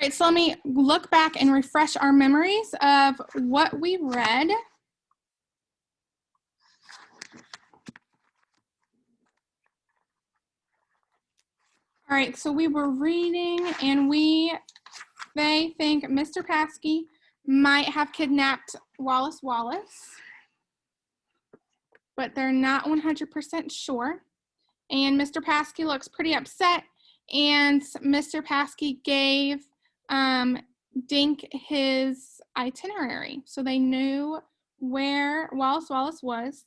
All right, so let me look back and refresh our memories of what we read. All right, so we were reading and they think Mr. Paskey might have kidnapped Wallace Wallace, but they're not 100% sure. And Mr. Paskey looks pretty upset, and Mr. Paskey gave Dink his itinerary, so they knew where Wallace Wallace was,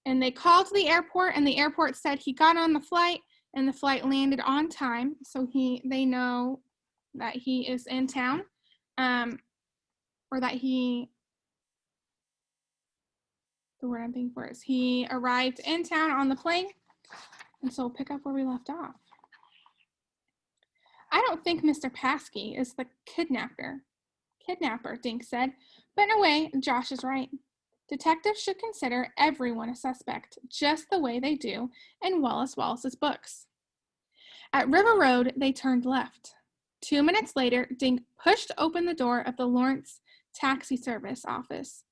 and they called the airport, and the airport said he got on the flight, and the flight landed on time, so they know that he is in town, or that the word I'm thinking for is he arrived in town on the plane. And so we'll pick up where we left off. I don't think Mr. Paskey is the kidnapper, Dink said. But in a way, Josh is right. Detectives should consider everyone a suspect, just the way they do in Wallace Wallace's books. At River Road, they turned left. 2 minutes later, Dink pushed open the door of the Lawrence taxi service office.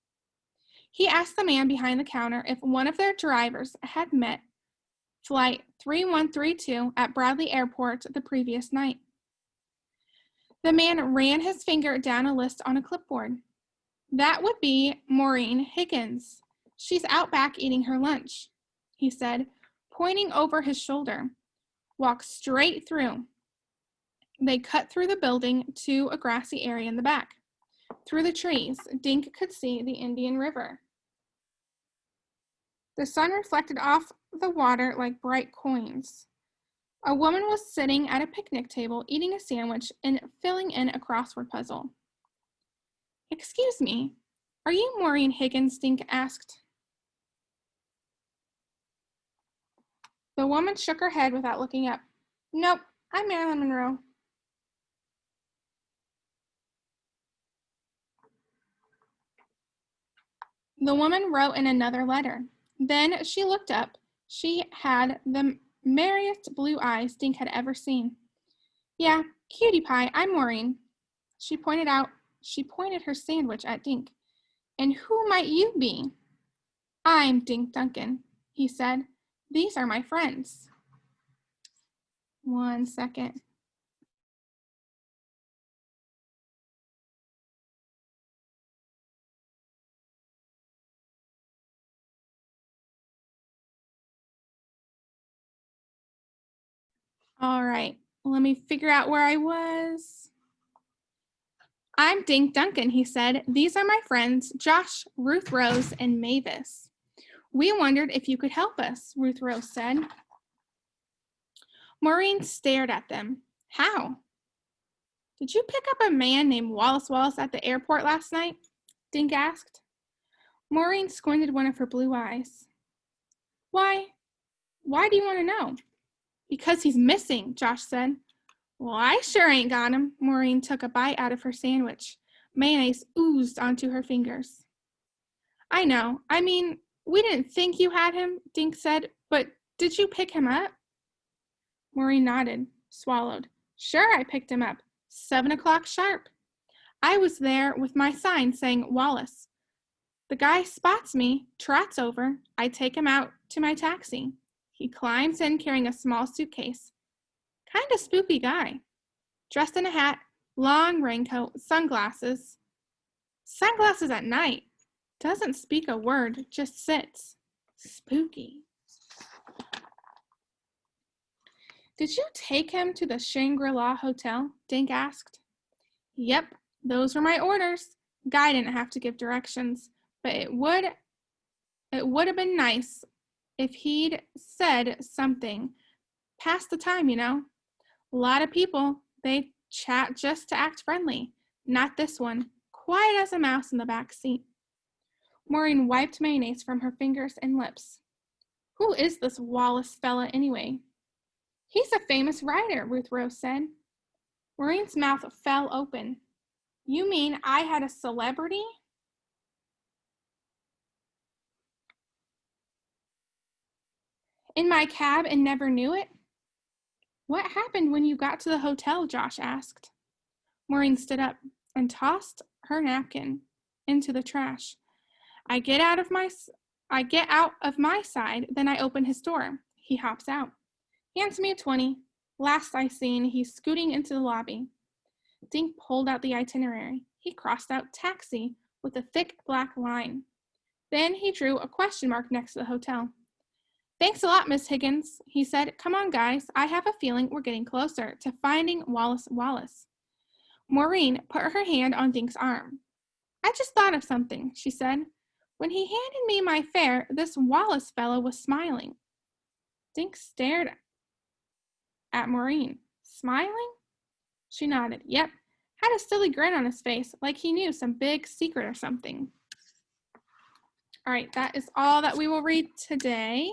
He asked the man behind the counter if one of their drivers had met Flight 3132 at Bradley Airport the previous night. The man ran his finger down a list on a clipboard. That would be Maureen Higgins. She's out back eating her lunch, he said, pointing over his shoulder. Walk straight through. They cut through the building to a grassy area in the back. Through the trees, Dink could see the Indian River. The sun reflected off the water like bright coins. A woman was sitting at a picnic table eating a sandwich and filling in a crossword puzzle. Excuse me, are you Maureen Higgins? Dink asked. The woman shook her head without looking up. Nope, I'm Marilyn Monroe. The woman wrote in another letter. Then she looked up. She had the merriest blue eyes Dink had ever seen. Yeah, cutie pie, I'm Maureen. She pointed her sandwich at Dink. And who might you be? I'm Dink Duncan, he said. These are my friends. 1 second. All right, let me figure out where I was. I'm Dink Duncan, he said. These are my friends, Josh, Ruth Rose, and Mavis. We wondered if you could help us, Ruth Rose said. Maureen stared at them. How? Did you pick up a man named Wallace Wallace at the airport last night? Dink asked. Maureen squinted one of her blue eyes. Why do you want to know? Because he's missing, Josh said. Well, I sure ain't got him. Maureen took a bite out of her sandwich. Mayonnaise oozed onto her fingers. I know. I mean, we didn't think you had him, Dink said, but did you pick him up? Maureen nodded, swallowed. Sure, I picked him up. 7 o'clock sharp. I was there with my sign saying Wallace. The guy spots me, trots over. I take him out to my taxi. He climbs in carrying a small suitcase. Kind of spooky guy. Dressed in a hat, long raincoat, sunglasses. Sunglasses at night. Doesn't speak a word, just sits. Spooky. Did you take him to the Shangri-La Hotel? Dink asked. Yep, those were my orders. Guy didn't have to give directions, but it would have been nice if he'd said something. Past the time, you know. A lot of people, they chat just to act friendly. Not this one. Quiet as a mouse in the back seat. Maureen wiped mayonnaise from her fingers and lips. Who is this Wallace fella anyway? He's a famous writer, Ruth Rose said. Maureen's mouth fell open. You mean I had a celebrity? In my cab and never knew it? What happened when you got to the hotel? Josh asked. Maureen stood up and tossed her napkin into the trash. I get out of my side, then I open his door. He hops out. Hands me a 20. Last I seen, he's scooting into the lobby. Dink pulled out the itinerary. He crossed out taxi with a thick black line. Then he drew a question mark next to the hotel. Thanks a lot, Miss Higgins, he said. Come on, guys. I have a feeling we're getting closer to finding Wallace Wallace. Maureen put her hand on Dink's arm. I just thought of something, she said. When he handed me my fare, this Wallace fellow was smiling. Dink stared at Maureen. Smiling? She nodded. Yep. Had a silly grin on his face, like he knew some big secret or something. All right, that is all that we will read today.